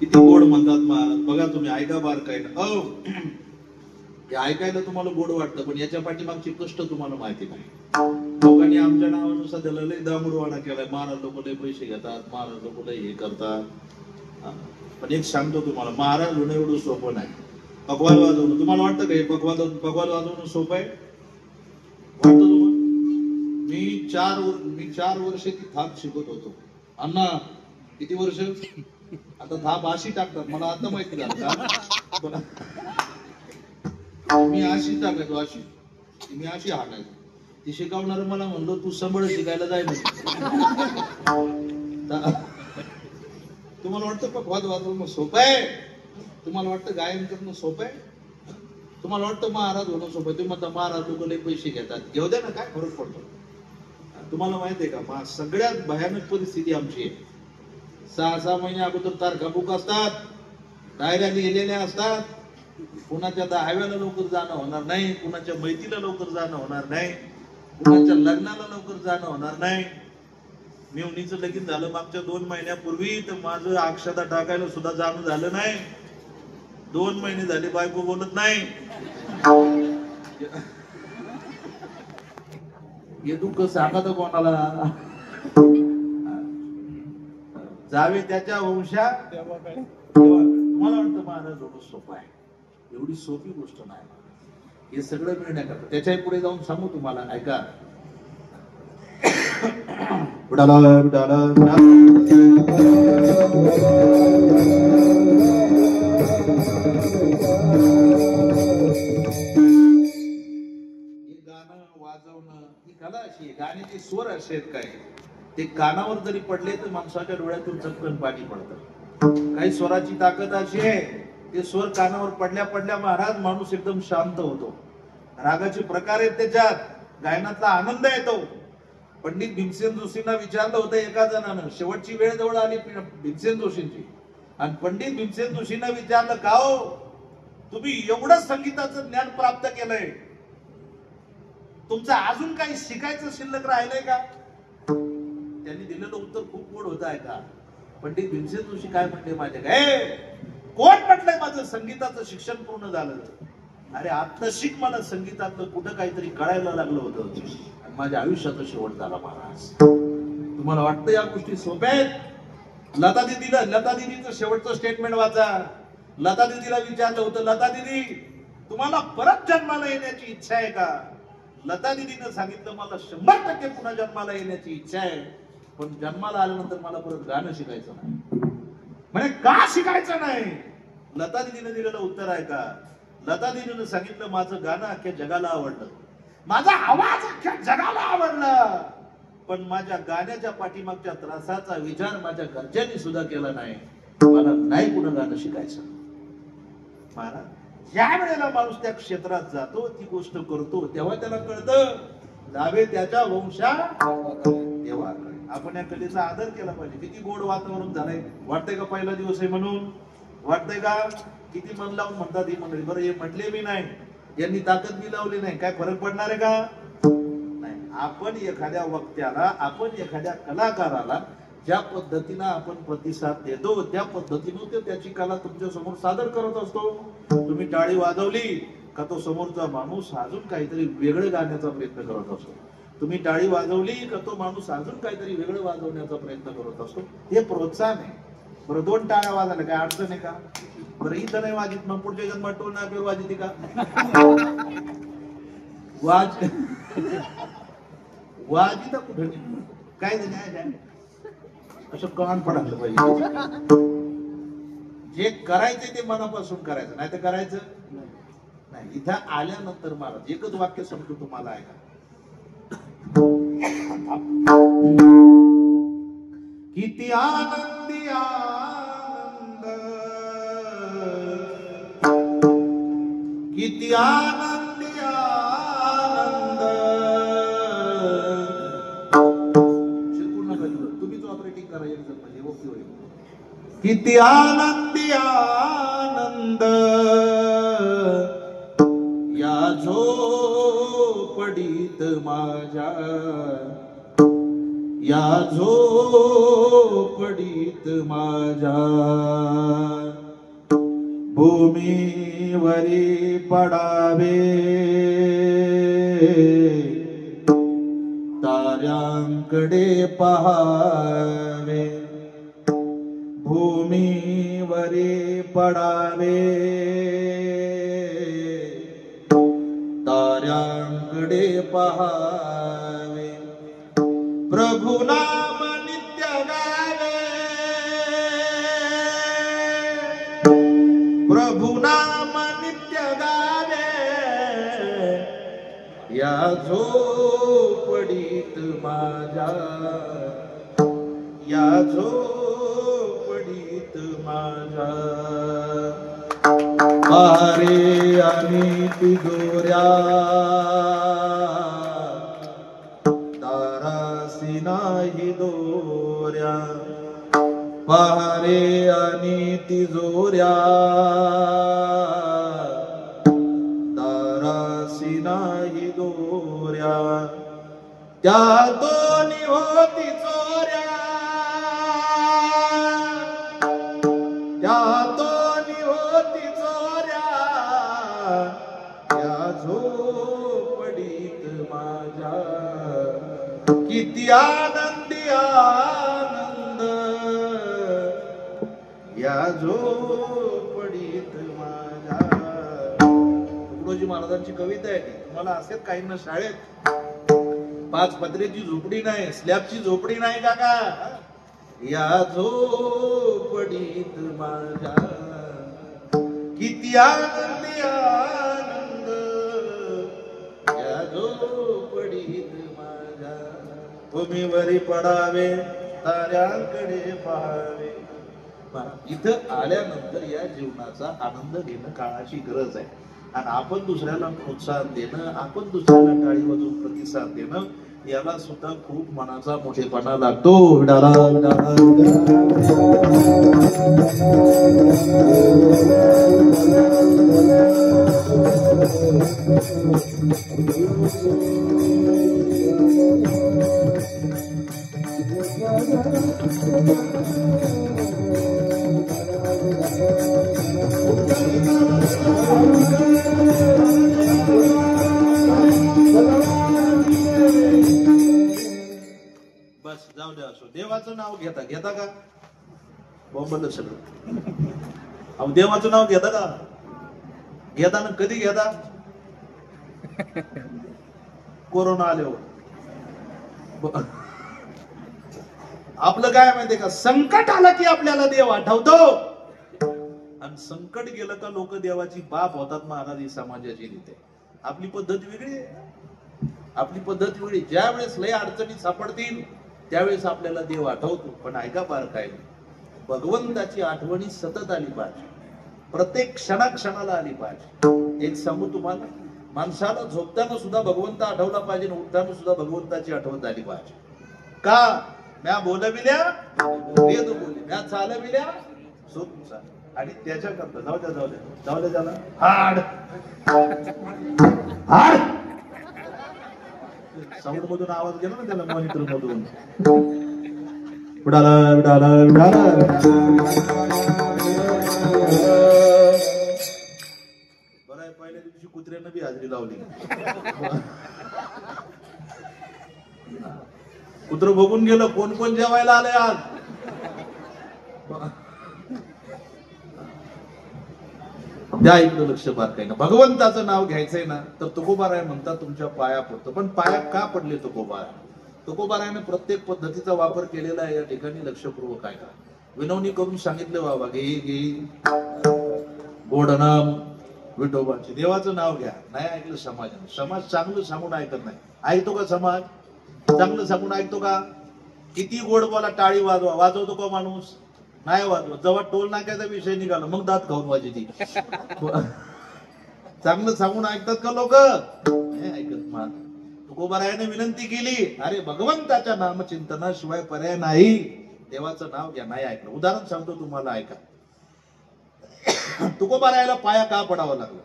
किती गोड म्हणतात महाराज. बघा तुम्ही ऐका बारकाईनं. हे ऐकायला तुम्हाला गोड वाटतं, पण याच्या पाठीमागची कष्ट तुम्हाला माहिती नाही. लोकांनी आमच्या नावानुसार त्याला लय दामुडवाणा केलाय. महाराज लोक लय पैसे घेतात, महाराज लोक लय हे करतात. पण एक सांगतो तुम्हाला, महाराज होणं एवढं सोपं नाही. पकवाल वाजवणं तुम्हाला वाटतं का हे पकवाल वाजवणं सोपं आहे? वाटतं तुम्हाला? मी 4 वर्ष ती थाप शिकत होतो. अण्णा किती वर्ष? आता थाप अशी टाकतात, मला आता माहिती झालं का? मी अशी टाकायचो, मी अशी हाणायचो. ती शिकवणार मला म्हणलो तू संबळ शिकायला जाय म्हणजे. तुम्हाला वाटतं पकवाद वाजवणं सोपं आहे? तुम्हाला वाटतं गायन करणं सोपं आहे? तुम्हाला वाटतं महाराज होणं सोपं आहे? तुम्ही म्हणता महाराज लोक लय पैसे घेतात. घेऊ द्या ना, काय फरक पडतो? तुम्हाला माहिती आहे का, सगळ्यात भयानक परिस्थिती आमची आहे. 6 महिने अगोदर तारखा बुक असतात, डायऱ्या लिहिलेल्या असतात. कुणाच्या दहाव्याला लवकर जाणं होणार नाही, कुणाच्या मैतीला लवकर जाणं होणार नाही, कुणाच्या लग्नाला लवकर जाणं होणार नाही. मेवणीचं लगीन झालं मागच्या 2 महिन्यापूर्वी, तर माझं अक्षता टाकायला सुद्धा जाणं झालं नाही. 2 महिने झाले बायको बोलत नाही. हे दुःख सांगा तर कोणाला? जावे त्याच्या वंशा. तुम्हाला वाटतं महाराज एवढं सोपं आहे? एवढी सोपी गोष्ट नाही. हे सगळं मिळण्याकरता त्याच्या पुढे जाऊन सांगू तुम्हाला, ऐका. गाण्याचे स्वर असे आहेत काय, ते कानावर जरी पडले तर माणसाच्या डोळ्यातून चटकन पाणी पडतं. काही स्वराची ताकद अशी आहे, ते स्वर कानावर पडल्या पडल्या महाराज माणूस एकदम शांत होतो. रागाचे प्रकार आहेत त्याच्यात, गायनातला आनंद येतो. पंडित भीमसेन जोशींना विचारलं होतं एका जणानं, शेवटची वेळ जवळ आली भीमसेन जोशींची, आणि पंडित भीमसेन जोशींना विचारलं, का हो तुम्ही एवढं संगीताचं ज्ञान प्राप्त केलंय, तुमचं अजून काही शिकायचं शिल्लक राहिलंय का? त्यांनी दिलेलं उत्तर खूप गोड होतं. ऐका, पंडित भीमसेन जोशी काय म्हणले माझ्या काय, कोण म्हटलंय माझं संगीताचं शिक्षण पूर्ण झालं? अरे आत्मशिक मला संगीतातलं कुठं काहीतरी कळायला लागलं होतं आणि माझ्या आयुष्याचा शेवट झाला महाराज. तुम्हाला वाटतं या गोष्टी सोप्या आहेत? लता दिदीचं शेवटचं स्टेटमेंट वाचा. लता दिदीला विचारलं होतं, लता दिदी तुम्हाला परत जन्माला येण्याची इच्छा आहे का? लता दिदीनं सांगितलं, मला 100% पुन्हा जन्माला येण्याची इच्छा आहे, पण जन्माला आल्यानंतर मला परत गाणं शिकायचं नाही. म्हणे का शिकायचं नाही? लता दिदीनं दिलेलं उत्तर आहे का? लता दिदीनं सांगितलं, माझं गाणं अख्ख्या जगाला आवडलं, माझा आवाज अख्ख्या जगाला आवडला, पण माझ्या गाण्याच्या पाठीमागच्या त्रासाचा विचार माझ्या घरच्यांनी सुद्धा केला नाही. मला नाही पुन्हा गाणं शिकायचं. महाराज, ज्या वेळेला माणूस त्या क्षेत्रात जातो, ती गोष्ट करतो, तेव्हा त्याला कळतं, जावे त्याच्या वंशा तेव्हा. आपण या कलेचा आदर केला पाहिजे. किती गोड वातावरण झालंय, वाटतंय का पहिला दिवस आहे म्हणून? वाटतंय का? किती मन लावून म्हणतात ही मंडळी. बरं, हे म्हटले मी नाही, यांनी ताकद बी लावली नाही, काय फरक पडणार आहे का? नाही. आपण एखाद्या वक्त्याला, आपण एखाद्या कलाकाराला ज्या पद्धतीनं आपण प्रतिसाद देतो, त्या पद्धतीनं ते त्याची कला तुमच्या समोर सादर करत असतो. तुम्ही टाळी वाजवली का तो समोरचा माणूस अजून काहीतरी वेगळं गाण्याचा प्रयत्न करत असतो. तुम्ही टाळी वाजवली का तो माणूस अजून काहीतरी वेगळं वाजवण्याचा प्रयत्न करत असतो. हे प्रोत्साहन आहे. बरं, 2 टाळ्या वाजवल्या काय अडचण आहे का? बरं, इथं नाही वाजित, मग पुढच्या जन्मात टोल नाही वाजित का? वाजित कुठे काय नाही, असं कान पडायला पाहिजे. जे करायचं ते मनापासून करायचं, नाही तर करायचं नाही. इथं आल्यानंतर महाराज एकच वाक्य सांगतो तुम्हाला, ऐका. किती आनंदी आनंद, किती आनंदी आनंद. तुम्हीच ऑपरेटिंग करायचं म्हणजे ओके होईल. किती आनंदी आनंद या झोपडीत माझ्या, या झोपडीत माझ्या भूमीवरी पडावे ताऱ्यांकडे पहावे भूमीवरी पडावे ताऱ्यांकडे पहावे प्रभु नाम नित्य गावे प्रभु नाम नित्य गावे या झोपडीत माझ्या या झोपडीत माझ्या पहारे आणि तिजोऱ्या तारासी नाही दोऱ्या पहारे आणि तिजोऱ्या तारासी नाही दोऱ्या त्या दोन्ही होती चोऱ्या त्या दोन्ही होती चोऱ्या या झोपडीत माझ्या किती आनंदी आनंद या झोपडीत माझ्या. तुकडोजी महाराजांची कविता आहे ती. तुम्हाला असेल काही ना शाळेत 5 पत्र्याची झोपडी नाही स्लॅबची झोपडी नाही काका या झोपडीत माझ्या किती आनंदी आनंद या झोपडीत माझ्या भूमीवरी पडावे ताऱ्यांकडे पहावे. इथं आल्यानंतर या जीवनाचा आनंद घेणं काळाची गरज आहे आणि आपण दुसऱ्याला प्रोत्साहन देणं आपण दुसऱ्याला टाळी वाजवून प्रतिसाद देणं याला सुद्धा खूप मनाचा मोठेपणा लागतो. विडाला विडाला बस जाऊ द्या. असो देवाचं नाव घेता घेता का बोंबल सगळं अहो देवाचं नाव घेता का घेता ना कधी घेता कोरोना आल्यावर आपलं काय माहितीये का संकट आलं की आपल्याला देव आठवतो आणि संकट गेलं का लोक देवाची बाप होतात. महाराज ही समाजाची रीत आहे. आपली पद्धत वेगळी आहे. आपली पद्धत वेगळी. ज्या वेळेस लय अडचणी सापडतील त्यावेळेस आपल्याला देव आठवतो. पण ऐका बार काय भगवंताची आठवणी सतत आली पाहिजे. प्रत्येक क्षणाला आली पाहिजे. एक सांगू तुम्हाला माणसाला झोपताना सुद्धा भगवंत आठवला पाहिजे आणि उठताना सुद्धा भगवंताची आठवण झाली पाहिजे. का म्या बोलविल्या वेद बोले म्या चालविल्या सोप चाल आणि त्याच्याकरता जाऊ द्या त्याला हाड हाड साऊंड मधून आवाज गेला ना त्याला मॉनिटर मधून उडाला उडाला उडाला बरं आहे. पहिल्या दिवशी कुत्र्यानं बी हाजरी लावली. कुत्र बघून गेलं कोण कोण जेवायला आलंय आज. त्या इकडं लक्ष बारकाईनं भगवंताचं नाव घ्यायचंय ना तर तुकोबाराय म्हणतात तुमच्या पाया पडतो. पण पाया का पडले तुकोबाराय? तुकोबारायने प्रत्येक पद्धतीचा वापर केलेला आहे. या ठिकाणी लक्षपूर्वक आहे का विनवणी करून सांगितलं बाबा घे घे गोड नाम विठोबाचे देवाचं नाव घ्या. नाही ऐकलं समाजाने. समाज चांगलं सांगून ऐकत नाही. ऐकतो का समाज? चांगलं सांगून ऐकतो का? किती गोड बोला टाळी वाजवा वाजवतो का माणूस? नाही वाजवत. जेव्हा टोल नाक्याचा विषय निघाला मग दात खाऊन वाजती. चांगलं सांगून ऐकतात का लोक? नाही ऐकत. मान तुकोबारायाने विनंती केली अरे भगवंताच्या नामचिंतनाशिवाय पर्याय नाही. देवाचं नाव घ्या. नाही ऐकलं. उदाहरण सांगतो तुम्हाला ऐका. तुकोबारायाला पाया का पडावं लागलं?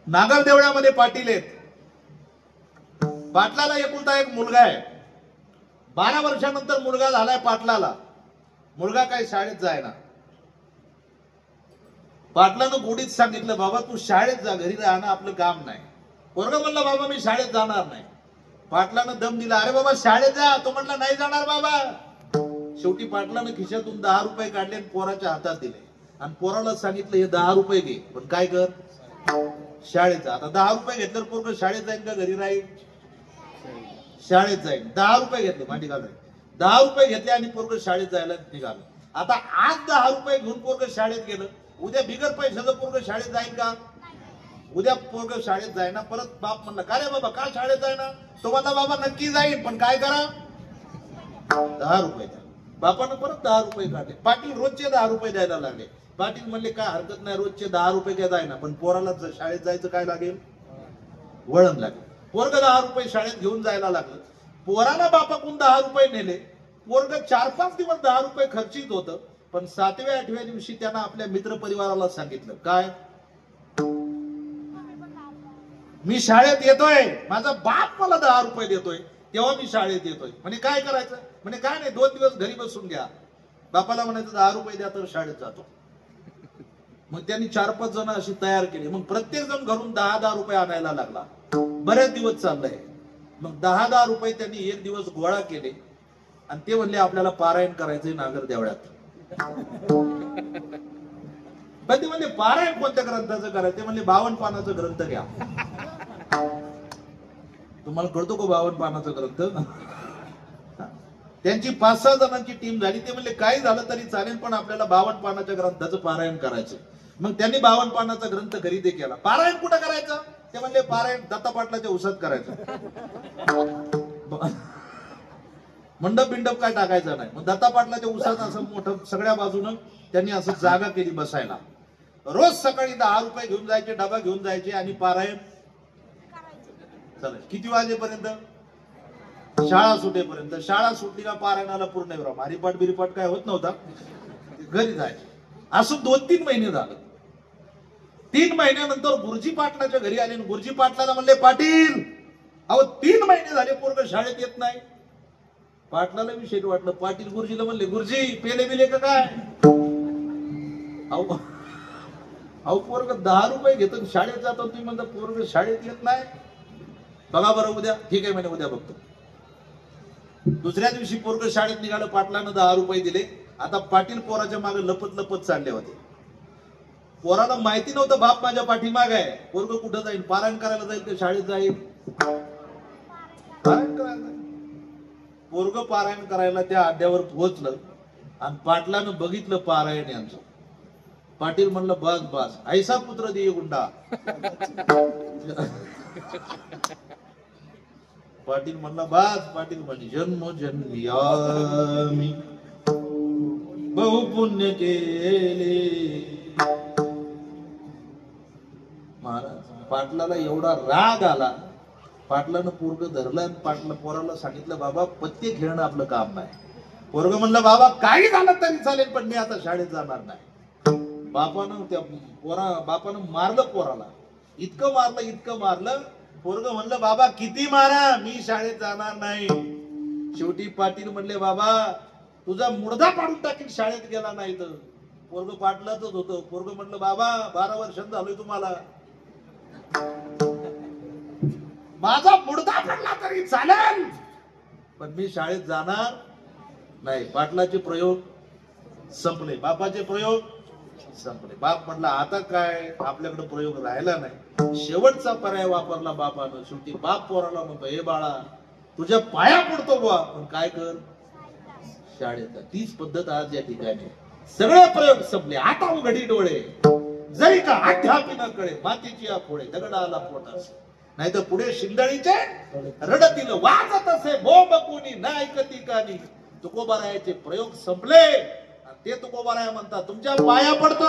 नागरदेवळ्यामध्ये पाटील आहेत. पाटलाला एकुलता एक मुलगा आहे. 12 वर्षानंतर मुलगा झालाय पाटलाला. मुलगा काही शाळेत जायना. पाटलानं गोडीत सांगितलं, बाबा तू शाळेत जा, घरी राहणं आपलं काम नाही. पोरगा म्हणला, बाबा मी शाळेत जाणार नाही. पाटलानं दम दिला, अरे बाबा शाळेत जा. तो म्हणला नाही जाणार बाबा. शेवटी पाटलानं खिशातून 10 रुपये काढले आणि पोराच्या हातात दिले आणि पोराला सांगितलं, हे 10 रुपये घे, पण काय कर, शाळेत जा. आता 10 रुपये घेतल्यावर पोरग शाळेत जाईल का घरी राहील? शाळेत जाईल. 10 रुपये घेतले, मांडी घाल. 10 रुपये घेतले आणि पोरग शाळेत जायला निघालं. आता आज 10 रुपये घेऊन पोरग शाळेत गेलं, उद्या बिगर पैशाचं पोरग शाळेत जाईल का? उद्या पोरग शाळेत जाईना. परत बाप म्हणला, का रे बाबा का शाळेत जाईना? तो म्हणला, बाबा नक्की जाईल, पण काय करा, 10 रुपये द्या. बापानं परत 10 रुपये काढले. पाटील रोजचे 10 रुपये द्यायला लागले. पाटील म्हणले, काय हरकत नाही, रोजचे 10 रुपये काय जाईना, पण पोराला शाळेत जायचं काय लागेल, वळण लागेल. पोरग 10 रुपये शाळेत घेऊन जायला लागलं. पोराला बापाकडून 10 रुपये नेले. पोरग 4-5 दिवस 10 रुपये खर्चित होतं. पण 7व्या-8व्या दिवशी त्यांना आपल्या मित्र परिवाराला सांगितलं, काय, मी शाळेत येतोय, माझा बाप मला 10 रुपये देतोय, तेव्हा मी शाळेत येतोय. म्हणजे काय करायचं? म्हणजे काय नाही, 2 दिवस घरी बसून घ्या. बापाला म्हणायचं 10 रुपये द्या तर शाळेत जातो. मग त्यांनी 4-5 जण अशी तयार केली. मग प्रत्येक जण घरून 10-10 रुपये आणायला लागला. बरेच दिवस चाललंय. मग 10-10 रुपये त्यांनी एक दिवस गोळा केले आणि ते म्हणले, आपल्याला पारायण करायचंय नागर देवळ्यात. पण ते म्हणले, पारायण कोणत्या ग्रंथाचं करायचं? ते म्हणले, 52 पानाचा ग्रंथ घ्या. तुम्हाला कळतो का 52 पानाचा ग्रंथ? त्यांची 5-6 जणांची टीम झाली. ते म्हणले, काही झालं तरी चालेल, पण आपल्याला 52 पानाच्या ग्रंथाचं पारायण करायचं. मग त्यांनी 52 पानाचा ग्रंथ खरेदी केला. पारायण कुठं करायचं? ते म्हणले, पारायण दत्ता पाटलाच्या उसात करायचं. मंडप बिंडप काय टाकायचं नाही. मग दत्ता पाटलाच्या उसात असं मोठं सगळ्या बाजूनं त्यांनी असं जागा केली बसायला. रोज सकाळी 10 रुपये घेऊन जायचे, डबा घेऊन जायचे आणि पारायण चालायचं. किती वाजेपर्यंत? शाळा सुटेपर्यंत. शाळा सुटली का पारायणाला पूर्ण विराम. हरिपाठ बिरिपाठ काय होत नव्हता, घरी जायचे. असं 2-3 महिने झालं. 3 महिन्यानंतर गुरुजी पाटलाच्या घरी आले. गुरुजी पाटलाला म्हणले, पाटील अहो 3 महिने झाले पोरग शाळेत येत नाही. पाटलाला विषय वाटलं. पाटील गुरुजीला म्हणले, गुरुजी पेले बिले का काय? अहो पोरग 10 रुपये घेतो शाळेत जातो, तुम्ही म्हणता पोरग शाळेत येत नाही. बघा बरं उद्या. ठीक आहे म्हणे, उद्या बघतो. दुसऱ्या दिवशी पोरग शाळेत निघालं. पाटलानं 10 रुपये दिले. आता पाटील पोराच्या मागे लपत लपत चालले होते. पोराला माहिती नव्हतं बाप माझ्या पाठीमाग आहे. पोरग कुठं जाईल? पारायण करायला जाईल का शाळेत जाईल? पारायण करायला. पोरग पारायण करायला त्या अड्ड्यावर पोहोचलं आणि पाटलानं बघितलं पारायण यांचं. पाटील म्हणलं, बस बस, ऐसा पुत्र दे गुंडा. पाटील म्हणला, बस. पाटील म्हणजे, जन्म जन्मी आम्ही बहु पुण्य केले. महाराज पाटलाला एवढा राग आला. पाटलानं पोरग धरलं आणि पाटला पोराला सांगितलं, बाबा पत्ते खेळणं आपलं काम नाही. पोरग म्हणलं, बाबा काही झालं तरी चालेल, पण मी आता शाळेत जाणार नाही. बापानं मारलं पोराला. इतकं मारलं. पोरग म्हणलं, बाबा किती मारा, मी शाळेत जाणार नाही. शेवटी पाटील म्हणले, बाबा तुझा मुडदा पाडून टाकील शाळेत गेला नाही तर. पोरग पाटलाच होतं. पोरग म्हणलं, बाबा 12 वर्षांत झालोय तुम्हाला, माझा मुडदा पडला तरी चालेल, पण मी शाळेत जाणार नाही. पाटलाचे प्रयोग संपले, बापाचे प्रयोग संपले. बाप म्हटला, आता काय आपल्याकडे प्रयोग राहिला नाही. शेवटचा पर्याय वापरला बापानं. शेवटी बाप पोराला म्हणतो, हे बाळा तुझ्या पाया पडतो बुवा, पण काय कर, शाळेत. तीच पद्धत आज या ठिकाणी. सगळे प्रयोग संपले. आता उघडी डोळे, जरी का अध्यापी न कळे, मातीची या फोडे दगड आला पोटास. नाही तर पुढे शिंदळीचे रडतील वाजत असे बोंब कोणी न ऐकती कानी. तुकोबारायाचे प्रयोग संपले. ते तुकोबाराया म्हणतात, तुमच्या पाया पडतो.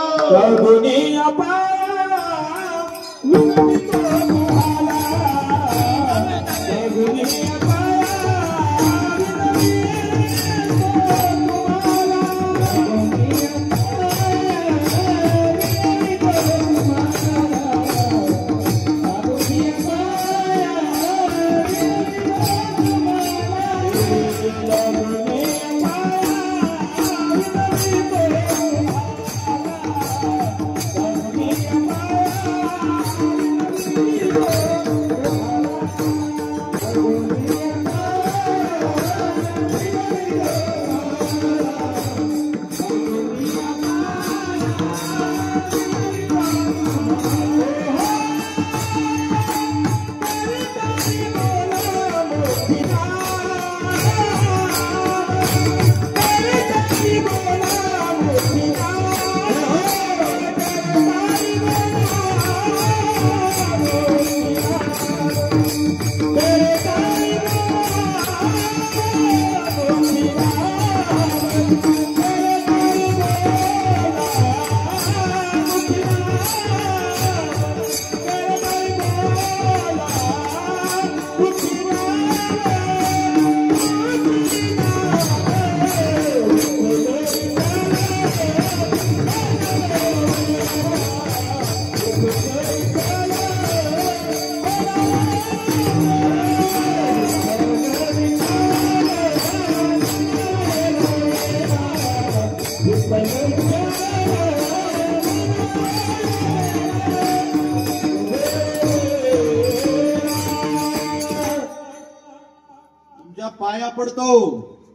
पाया पडतो.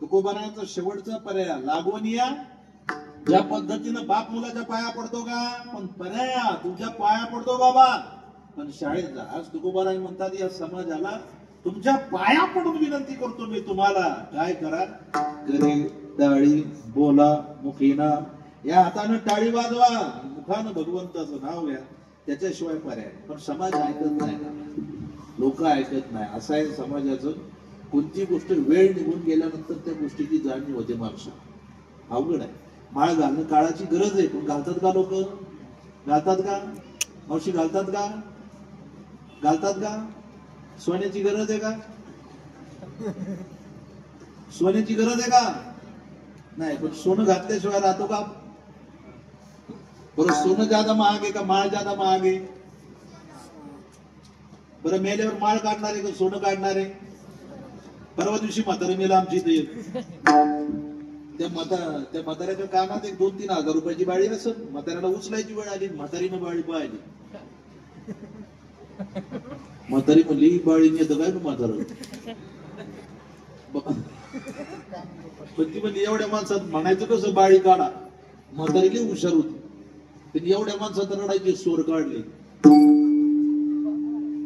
तुकोबारायांचा शेवटचा पर्याय लागून या. ज्या पद्धतीनं बाप मुलाच्या पाया पडतो का, पण पर्याय तुमच्या पाया पडतो बाबा. पण शाळेत जा. आज तुकोबाराय म्हणतात या समाजाला तुमच्या पाया पडून विनंती करतो मी तुम्हाला, काय करा, करे टाळी बोला मुखीना. या हातानं टाळी वाजवा, मुखानं भगवंताचं नाव घ्या, त्याच्याशिवाय पर्याय. पण समाज ऐकत नाही, लोक ऐकत नाही. असं आहे समाजाचं. कोणती गोष्ट वेळ निघून गेल्यानंतर त्या गोष्टीची जाणीव होते माणसाला. अवघड आहे. माळ घालणं काळाची गरज आहे, पण घालतात का लोक? घालतात का मावशी? घालतात का? घालतात का? सोन्याची गरज आहे का? सोन्याची गरज आहे का? नाही. पण सोनं घातल्याशिवाय राहतो का? बरं, सोनं ज्यादा महाग आहे का माळ ज्यादा महाग आहे? बरं, मेल्यावर माळ काढणार आहे का सोनं काढणार आहे? परवा दिवशी म्हातारा मेला आमची इथे. त्या म्हाताऱ्याच्या कानात 2-3 हजार रुपयाची बाळी असत. म्हाताऱ्याला उचलायची वेळ आली, म्हातारीनं बाळी पाहिली. म्हातारी म्हणली बाळी येतं काय ना म्हातारा. पण ती म्हणली एवढ्या माणसात म्हणायचं कसं बाळी काढा. म्हातारी लई हुशार होती. त्यांनी एवढ्या माणसात रडायचे स्वर काढले.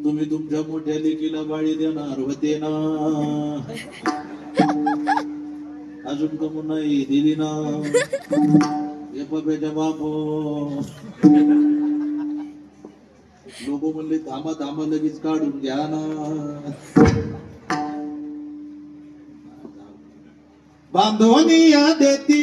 तुम्ही तुमच्या मोठ्या लेकीला बाळी देणार होते ना, अजून कमू नाही दिली ना. हे पप्याच्या बापो. लोक म्हणले थांबा थांबा लगेच काढून घ्या ना. बांधवणी या देती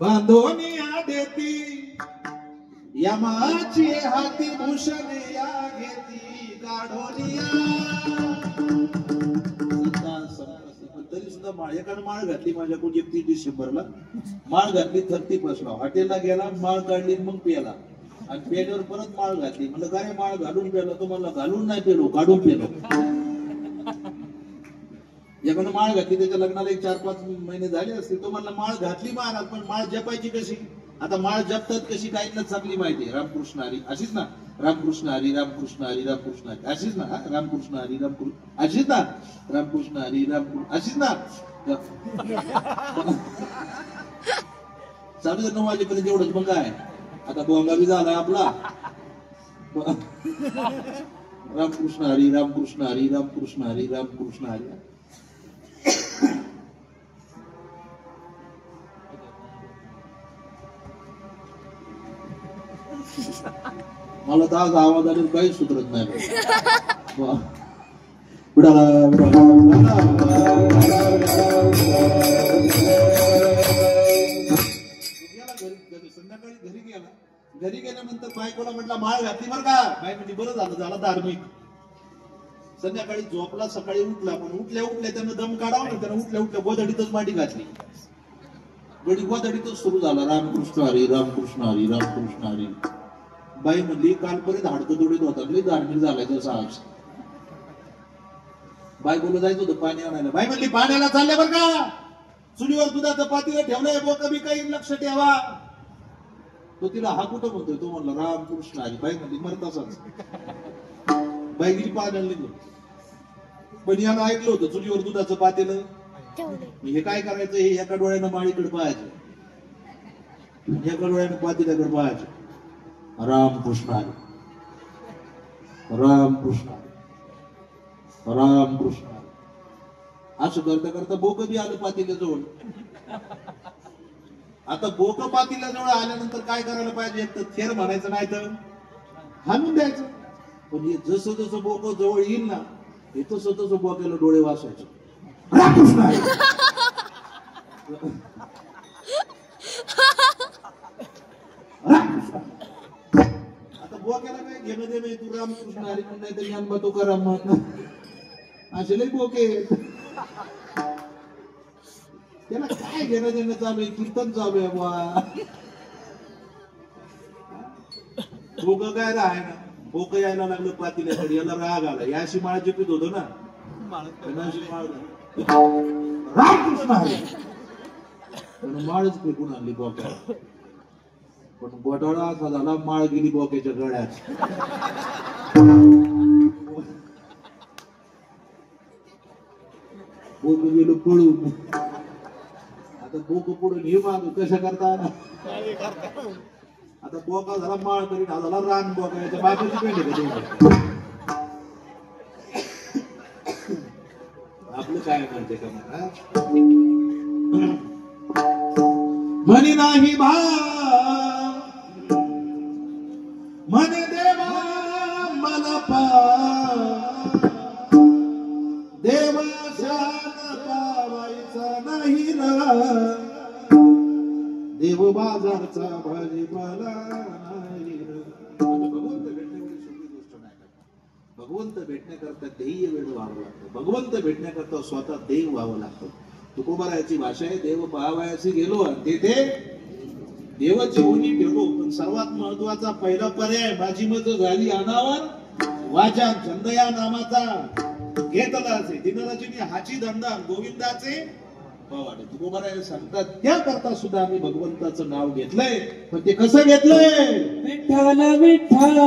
बांधोनिया देती यमाची हाती भूषणिया घेती गाढोनिया. तरी सुद्धा माळ्याकडे माळ घातली माझ्याकडून 31 डिसेंबरला. माळ घातली 31 ला. हॉटेलला गेला, माळ काढली, मग पेला. आणि पेल्यावर परत माळ घातली. म्हणलं काय माळ घालून पेलो? तो म्हणला घालून नाही पेलो, काढून पेलो. याकडे माळ घातली, त्याच्या लग्नाला 4-5 महिने झाले असतील. तो म्हणला माळ घातली महाराज, पण माळ जपायची कशी? आता माळ जपतात कशी काहींना चांगली माहिती आहे. रामकृष्ण हरी अशीच ना, रामकृष्ण हरी रामकृष्ण हरी रामकृष्ण हरी अशीच ना, रामकृष्ण हरी रामकृष्ण अशीच ना, रामकृष्ण हरी रामकृष्ण अशीच ना. 9:30 वाजेपर्यंत एवढंच. मग काय आता बोंगा बी झाला आपला. रामकृष्ण हरी रामकृष्ण हरी रामकृष्ण हरी रामकृष्ण हरी. मला तर आज आवाज आले काही सुधरत नाही. संध्याकाळी घरी गेला. घरी गेल्यानंतर बायकोला म्हटलं माळ घातली बरं का? बाई म्हणजे बरं झालं, झालं धार्मिक. संध्याकाळी झोपला, सकाळी उठला. पण उठल्या उठल्या त्यानं दम काढावं ना, त्यानं उठल्या उठल्या गोधडीतच माटी घातली. गोधडीतच सुरू झाला रामकृष्ण हरी रामकृष्ण हरी रामकृष्ण हरी. बाई म्हणली कालपर्यंत हाडकं तोडीत होता, धार्मिक झालाय तसा आज. बायकोला जायचं होतं पाणी आणायला. बाई म्हणली पाण्याला चालले बरं का? चुलीवर दुधाचं पातेलं ठेवलंय, बोका बी काही लक्ष ठेवा. तो तिला हा कुठं म्हणतोय? तो म्हणला रामकृष्ण हरी. बाई म्हणली मरताच. बाई गेली पाण्याला निघून. पण याला ऐकलं होतं चुलीवर दुधाचं पातेलं. हे काय करायचं? हे एका डोळ्यानं माळीकडे पाहायचं, एका डोळ्यानं पातेल्याकडे पाहायचं. रामकृष्ण हरी, रामकृष्ण हरी, रामकृष्ण हरी. असं करता करता बोक बी आलं पातीला जवळ. आता बोक पातीला जवळ आल्यानंतर काय करायला पाहिजे, एक तर थेर म्हणायचं नाही तर हाणून द्यायचं. पण हे जसं जसं बोक जवळ येईल ना, हे तसं तसं बोक्याला डोळे वाचायचे. रामकृष्ण हरी. आता बोक्याला काय घेणं दे नाही, तू रामकृष्ण हरी म्हणून नाही तर ज्ञानबा तुकाराम म्हण, असे लई बोके. त्याला काय घेणं देणं चालू आहे, कीर्तन चालू आहे बुवा. बोक काय राहाय ना, बोक यायला लागलं पातील्याकडे, याला राग आला. याशी माळ जपित होतो ना, रामकृष्ण हरी माळच फेकून आणली बोक्याला. पण घोटाळा असा झाला, माळ गेली बोक्याच्या गळ्यात. बोक गेलो पळून. आता बोक पुढे हे माग कशा करता, आता बोका झाला माळ करीत, हा झाला रान बोका. याच्या बापाची पेंड आहे. आपलं काय म्हणते का म्हणा, म्हणे नाही भा म्हणे देवा मला पा देवा शान पावायचा नाही ना, देव बाजारचा भाजीपाला नाही. भगवंत भेटण्याची सोपी गोष्ट नाही. भगवंत भेटण्याकरता ध्येय वेळ व्हावं लागतं. भगवंत भेटण्याकरता स्वतः देव व्हावं लागतं. तुकोबारायाची भाषा आहे, देव पाहावयाची गेलो आणि तेथे देवाची उनी ठेवलो. पण सर्वात महत्वाचा पहिला पर्याय माझी मत झाली अनावर वाचा छंद या नामाचा घेतला असे दिनरजनी हाची धंदा गोविंदाचे वाटे. तुकोबाराया सांगतात त्याकरता सुद्धा आम्ही भगवंताचं नाव घेतलंय. पण ते कसं घेतलंय, विठ्ठल विठ्ठल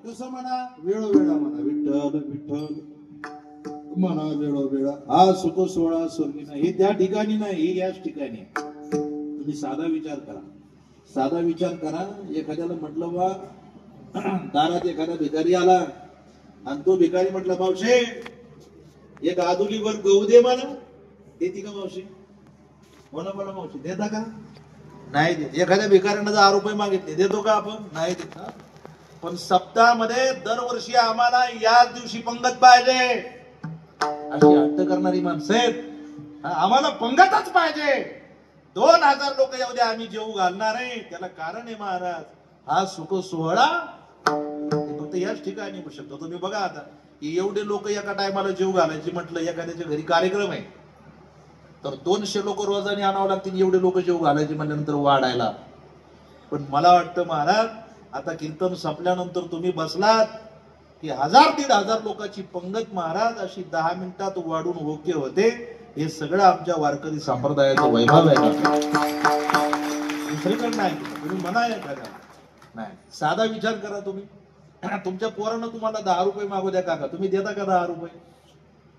कसं म्हणा, वेळोवेळा म्हणा विठ्ठल विठ्ठल म्हणा वेळोवेळा. हा सुख सोहळा स्वर्गीना हे त्या ठिकाणी नाही, हे याच ठिकाणी. तुम्ही साधा विचार करा, साधा विचार करा. एखाद्याला म्हटलं बा दारात एखादा भिकारी आला आणि तो भिकारी म्हटला मावशे एक आदुलीवर गहू दे मला, देती का मावशी? बोला बोला मावशी देता का? नाही देत. एखाद्या भिकाऱ्यानं 10 रुपये मागितले देतो का आपण? नाही देत. पण सप्ताहामध्ये दरवर्षी आम्हाला याच दिवशी पंगत पाहिजे अशी हट्ट करणारी माणसं आहेत. आम्हाला पंगतच पाहिजे. 2000 लोक येऊ द्या, आम्ही जेवू घालणार नाही. त्याला कारण आहे महाराज, हा सुख सोहळा फक्त याच ठिकाणी होऊ शकतो. तुम्ही बघा आता की एवढे लोक एका टायमाला जेवू घालायची म्हटलं, एखाद्याच्या घरी कार्यक्रम आहे तर 200 लोक रोजाने आणावं लागतील. एवढे लोक जेवू घालायचे म्हटल्यानंतर वाढायला. पण मला वाटतं महाराज, आता कीर्तन संपल्यानंतर तुम्ही बसलात की 1000-1500 लोकांची पंगत महाराज अशी 10 मिनिटात वाढून ओके होते. हे सगळं आमच्या वारकरी संप्रदायाचं वैभव आहे. दुसरीकडे नाही. तुम्ही म्हणा एखाद्या नाही, साधा विचार करा. तुम्ही तुमच्या पोरानं तुम्हाला 10 रुपये मागू द्या काका, तुम्ही देता का 10 रुपये?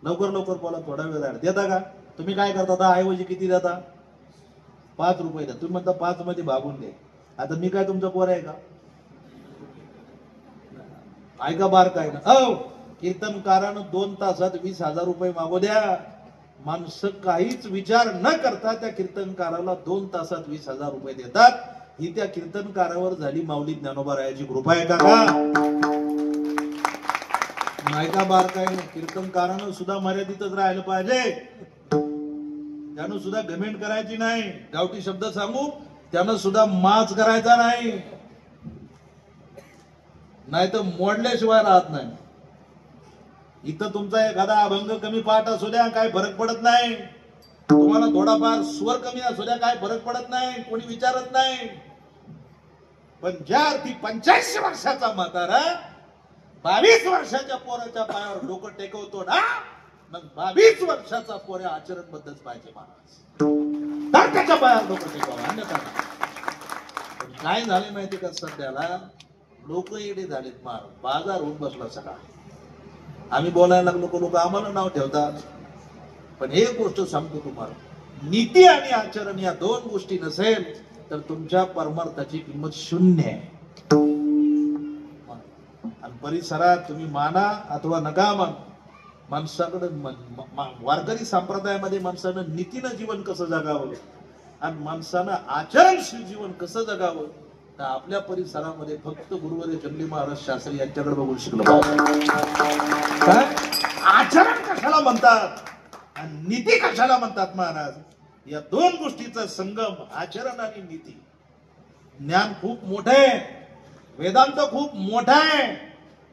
लवकर लवकर बोला, थोडा वेळ आहे, देता का? तुम्ही काय करता? 10 ऐवजी किती देता? 5 रुपये द्या. तुम्ही म्हणता 5 मध्ये भागून दे. आता मी काय तुमचा पोर आहे का? ऐका बार काय ना, कीर्तनकारानं 2 तासात 20,000 रुपये मागू द्या. माणसं काहीच विचार न करता त्या कीर्तनकाराला 2 तासात 20,000 रुपये देतात. ही त्या कीर्तनकारावर झाली माऊली ज्ञानोबा रायाची कृपा आहे का? ऐका बार काय ना, कीर्तनकारानं सुद्धा मर्यादितच राहिलं पाहिजे. त्यानं सुद्धा गमेंट करायची नाही. गावठी शब्द सांगू, त्यानं सुद्धा माच करायचा नाही, नाही तर मोडल्याशिवाय राहत नाही. इथं तुमचा एखादा अभंग कमी पाठ असू द्या, काय फरक पडत नाही. तुम्हाला थोडाफार स्वर कमी असू द्या, काय फरक पडत नाही, कोणी विचारत नाही. पण ज्या अर्थी 85 वर्षाचा म्हातारा 22 वर्षाच्या पोराच्या पायावर डोकं टेकवतो ना, मग 22 वर्षाचा पोरे आचरणबद्धच पाहिजे महाराज, तर त्याच्या पायावर डोकं टेकावं, अन्यथा नाही. पण काय झाले माहिती का, सध्याला लोक येडे झालेत महाराज. बाजार होऊन बसला सगळा. आम्ही बोलायला लागलो, लोक आम्हाला नाव ठेवतात. पण एक गोष्ट सांगतो तुम्हाला, नीती आणि आचरण या 2 गोष्टी नसेल तर तुमच्या परमार्थाची किंमत 0 आहे. आणि परिसरात तुम्ही माना अथवा नका मान, माणसाकडे वारकरी संप्रदायामध्ये माणसानं नीतीनं जीवन कसं जगावं आणि माणसानं आचरणशील जीवन कसं जगावं, तर आपल्या परिसरामध्ये फक्त गुरुवर्य जंगली महाराज शास्त्री यांच्याकडे बघून शिकलो. काय आचरण कशाला म्हणतात आणि नीती कशाला म्हणतात महाराज? या 2 गोष्टीचा संगम, आचरण आणि नीती. ज्ञान खूप मोठं आहे, वेदांत खूप मोठा आहे,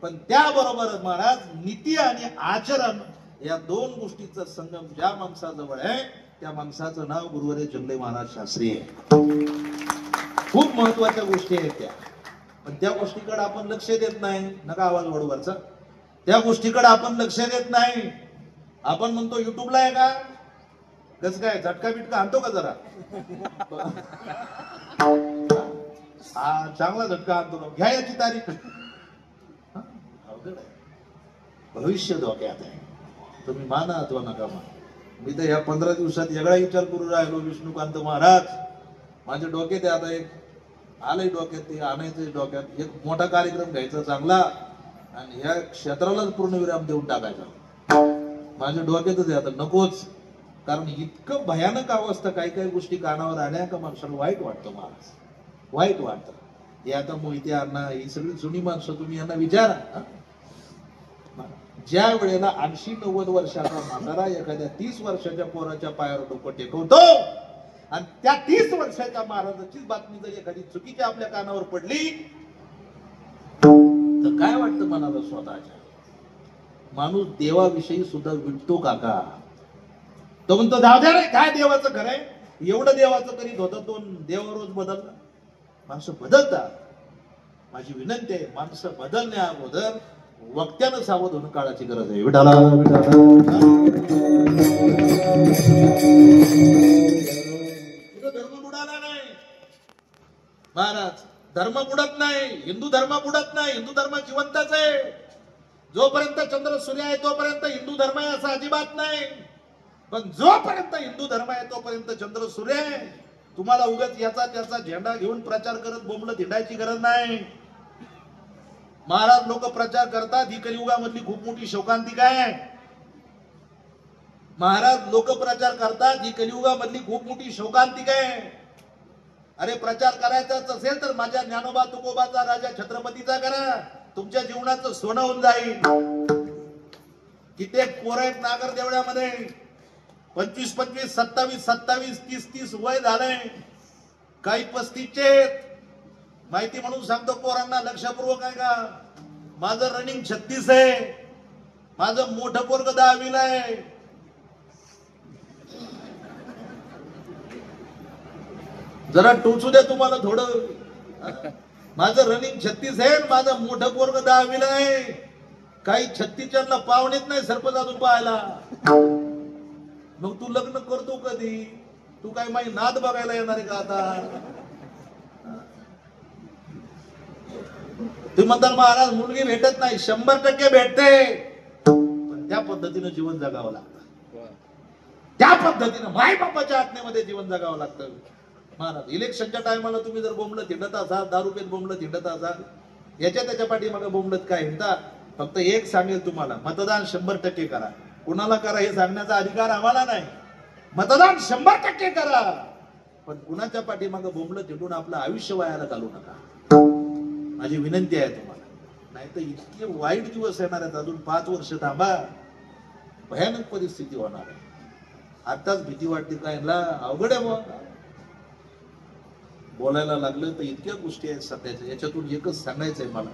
पण त्याबरोबर महाराज नीती आणि आचरण या 2 गोष्टीचा संगम ज्या माणसाजवळ आहे त्या माणसाचं नाव गुरुवर्य जंगले महाराज शास्त्री आहे. खूप महत्वाच्या गोष्टी आहेत त्या, पण त्या गोष्टीकडे आपण लक्ष देत नाही. नका आवाज वाढवरचा. त्या गोष्टीकडे आपण लक्ष देत नाही. आपण म्हणतो युट्यूबला आहे का, कसं काय झटका बिटका आणतो का जरा, हा चांगला झटका आणतो, घ्या याची तारीख. भविष्य धोक्यात आहे. तुम्ही माना अथवा नका माना. मी तर या 15 दिवसात वेगळा विचार करून राहिलो. विष्णुकांत महाराज माझ्या डोक्यात आता एक आलंय, डोक्यात ते आणायचं डोक्यात. एक मोठा कार्यक्रम घ्यायचा चांगला आणि ह्या क्षेत्रालाच पूर्ण विराम देऊन टाकायचा. माझ्या डोक्यातच आहे आता, नकोच. कारण इतकं भयानक अवस्था, काही काही गोष्टी कानावर आल्या का माणसाला वाईट वाटतं महाराज, वाईट वाटतं. हे आता मोहिते अण्णा, ही सगळी जुनी माणसं, तुम्ही यांना विचारा. ज्या वेळेला 80-90 वर्षाचा म्हातारा एखाद्या 30 वर्षाच्या पोराच्या पायावर डोकं टेकवतो आणि त्या 30 वर्षाच्या महाराजाचीच बातमी जर एखादी चुकीची आपल्या कानावर पडली तर काय वाटतं मनाला स्वतःच्या? माणूस देवाविषयी सुद्धा विटतो काका. तो म्हणतो जाऊ द्या रे, काय देवाचं घर आहे, एवढं देवाचं करीत होतं, 2 देव रोज बदलला. माणसं बदलतात. माझी विनंती आहे, माणसं बदलण्या अगोदर वक्त्यानं सावध होणं काळाची गरज आहे. विठाला धर्म बुडाला नाही महाराज, धर्म बुडत नाही, हिंदू धर्म बुडत नाही. हिंदू धर्म जिवंतच आहे. जोपर्यंत चंद्र सूर्य आहे तोपर्यंत हिंदू धर्म आहे असं अजिबात नाही. पण जोपर्यंत हिंदू धर्म आहे तोपर्यंत चंद्र सूर्य आहे. तुम्हाला उगाच याचा त्याचा झेंडा घेऊन प्रचार करत बोंबलत हिंडायची गरज नाही. महाराज लोक प्रचार करतात ही कलियुगामधली खूप मोठी शोकांतिका आहे. महाराज लोक प्रचार करतात ही कलियुगामधली खूप मोठी शोकांतिका आहे. अरे प्रचार करायचाच असेल तर माझ्या ज्ञानोबा तुकोबाचा राजा छत्रपतीचा करा, तुमच्या जीवनाचं सोनं होऊन जाईल. कित्येक पोरं आहेत नागर देवळ्यामध्ये 25-25, 27-27, 30-30 वय झालंय, काही 35चे. माहिती म्हणून सांगतो पोरांना, लक्षपूर्वक आहे का, माझं रनिंग 36 आहे, माझं मोठं पोरग 10वीला आहे. जरा टोचू द्या तुम्हाला थोडं. माझं रनिंग 36 आहे, माझं मोठं पोरग 10वीला आहे. काही 36ला पाहुणेच नाही सरपंच अजून पाहायला. मग तू लग्न करतो कधी? तू काय माझी नाद बघायला येणार आहे का आता? तुम्ही म्हणताल महाराज मुलगी भेटत नाही, 100% भेटते, पण त्या पद्धतीनं जीवन जगावं लागतं. त्या पद्धतीनं मायबापाच्या आज्ञेमध्ये जीवन जगावं लागतं. महाराज इलेक्शनच्या टायमाला तुम्ही जर बोंबलत हिंडत असाल, दारू पेत बोंबलत हिंडत असाल, याच्या त्याच्या पाठीमागे बोंबलत काय हिंडता? फक्त एक सांगेल तुम्हाला, मतदान 100% करा. कुणाला करा हे सांगण्याचा अधिकार आम्हाला नाही. मतदान 100% करा, पण कुणाच्या पाठीमागे बोंबलत हिंडून आपलं आयुष्य वायाला घालू नका. माझी विनंती आहे तुम्हाला. नाही तर इतके वाईट दिवस येणार आहेत. अजून 5 वर्ष थांबा, भयानक परिस्थिती होणार आहे. आताच भीती वाटते काय, अवघड आहे. बोलायला लागलं तर इतक्या गोष्टी आहेत सध्याच्या. याच्यातून एकच सांगायचंय मला,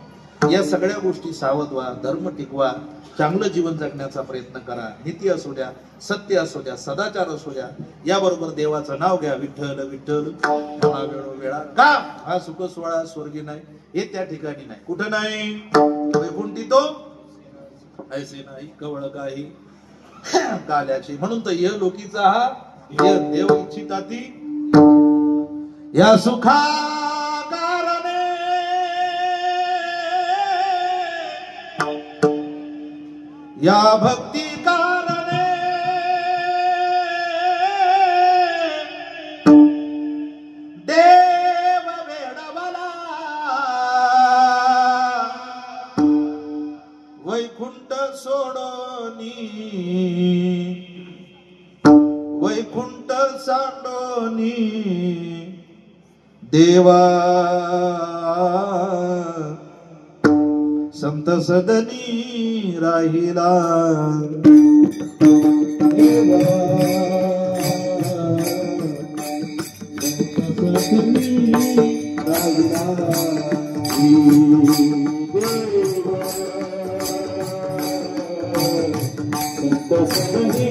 या सगळ्या गोष्टी सावध व्हा, धर्म टिकवा, चांगलं जीवन जगण्याचा प्रयत्न करा. नीती असू द्या, सत्य असू द्या, सदाचार असू द्या, याबरोबर देवाचं नाव घ्या. विठ्ठल विठ्ठल म्हणा वेळोवेळा. का हा सुख सोहळा स्वर्गी नाही, हे त्या ठिकाणी नाही. कुठं नाही? वैकुंठी तो ऐसे नाही कवळ काही काल्याची. म्हणून तर य लोकीचा हा य देव इच्छिताती या सुखा कारणे या भक्ती कारणे देव वेडवला वैकुंठ सोडोनी वैकुंठ सांडोनी देवा संत सदनी राहिला. देवा संत सदनी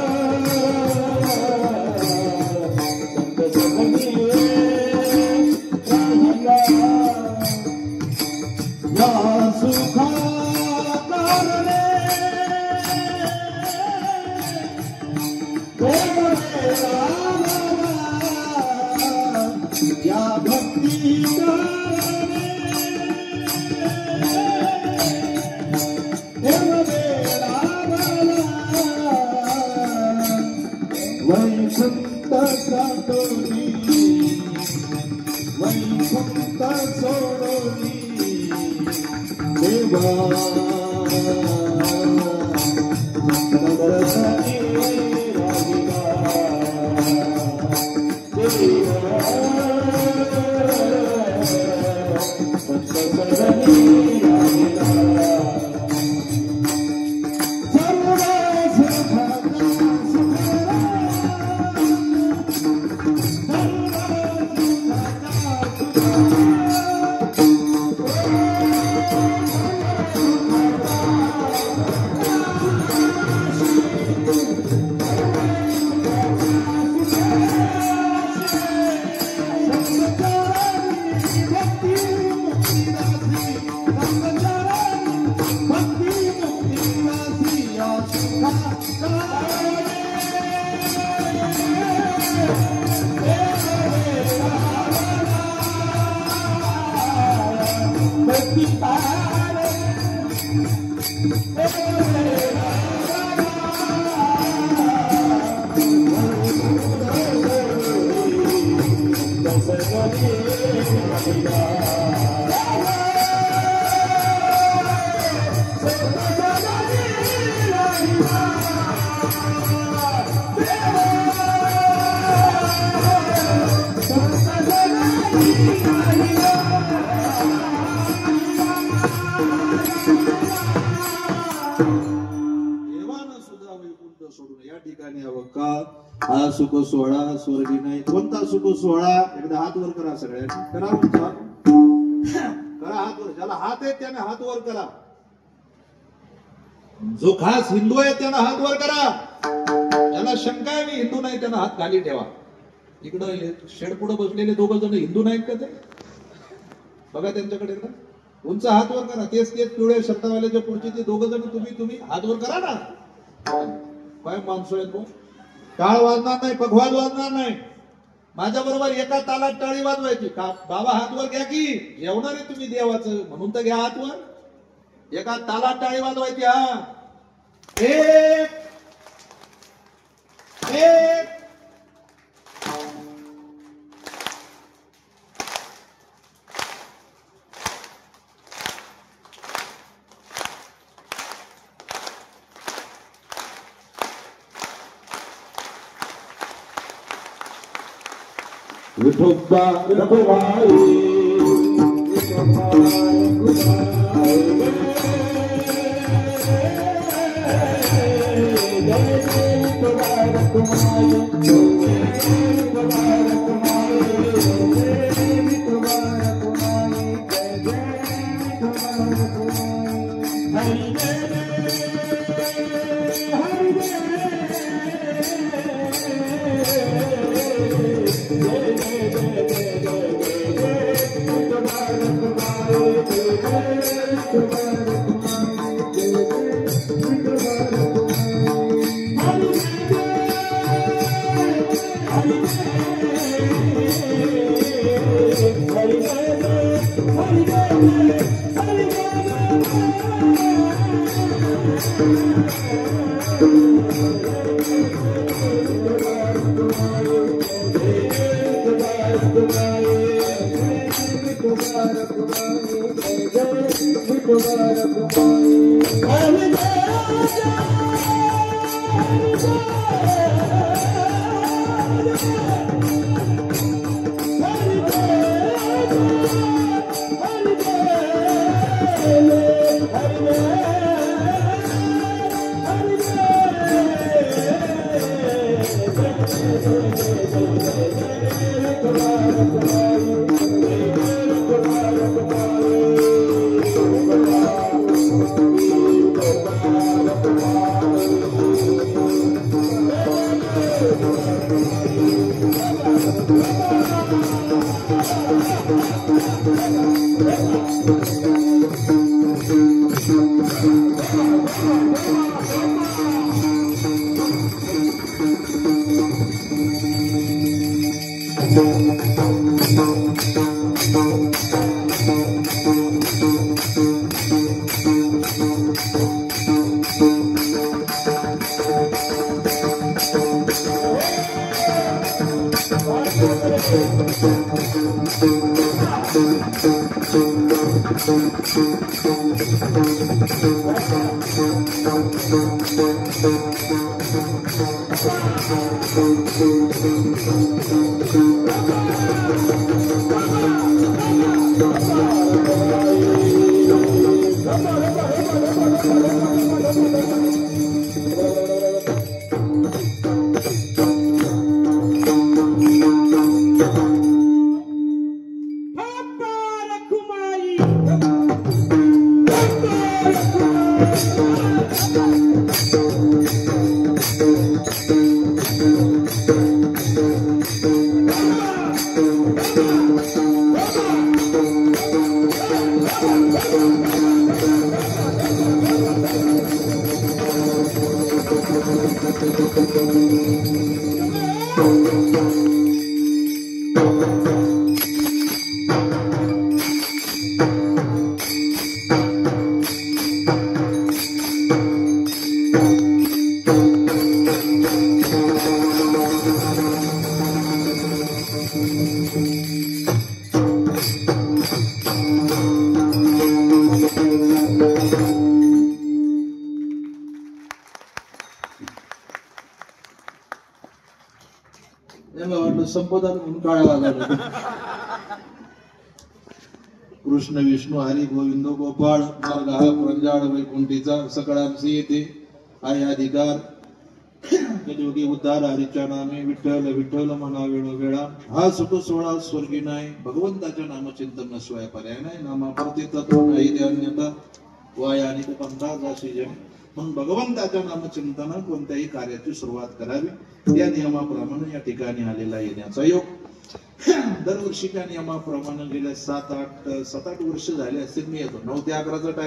राहिला. संत सदनी राहिला. देवानं सुद्धा वैकुंठ सोडून या ठिकाणी यावं का? हा सुख सोहळा स्वर्गी नाही. कोणता सुख सोहळा? एकदा हात वर करा सगळ्यांनी. करा म्हणता करा हात वर. ज्याला हात आहे त्याने हात वर करा. जो खास हिंदू आहे त्यानं हात वर करा. ज्याला शंका आहे मी हिंदू नाही त्यानं हात खाली ठेवा. इकडं शेड पुढे बसलेले दोघ जण हिंदू नाहीत का? ते बघा त्यांच्याकडे एकदा. उंच हात वर करा. तेच पिवळ्या शर्टावाल्याच्या पुढचे ते दोघ जण तुम्ही हात वर करा ना. काय माणसं आहेत भाऊ. टाळ वाजणार नाही, पखवाज वाजणार नाही. माझ्या बरोबर एका तालात टाळी वाजवायची का? बाबा हात वर घ्या की. जेवणार आहे तुम्ही देवाचं म्हणून तर घ्या हात वर. एका तालात टाळी वाजवायची. हा एक एक विठोबा रघुराई विठोबा रघुराई जय जय विठोबा रघुराई जय विठोबा रघुराई जय विठोबा रघुराई जय जय विठोबा रघुराई हरि संपदा म्हणून काढायला लागला. कृष्ण विष्णू हरी गोविंद गोपाळ मार्ग हा पुरंजाड वैकुंठीचा सकळांशी येते आहे अधिकार कलियुगी उद्धार हरीच्या नामे विठ्ठल विठ्ठल म्हणा वेळोवेळा हा सुख सोहळा स्वर्गी नाही भगवंताच्या नामचिंतन शिवाय पर्याय नाही नामाप्रती तत्व नाही ते अन्यथा वाय आणि पंथा जाशी जन म्हणून भगवंताच्या नामचिंतन कोणत्याही कार्याची सुरुवात करावी या नियमाप्रमाणे या ठिकाणी आलेला येण्याचा योग दरवर्षी त्या नियमाप्रमाणे गेल्या 7-8 वर्ष झाले असतील मी येतो 9 ते 11चा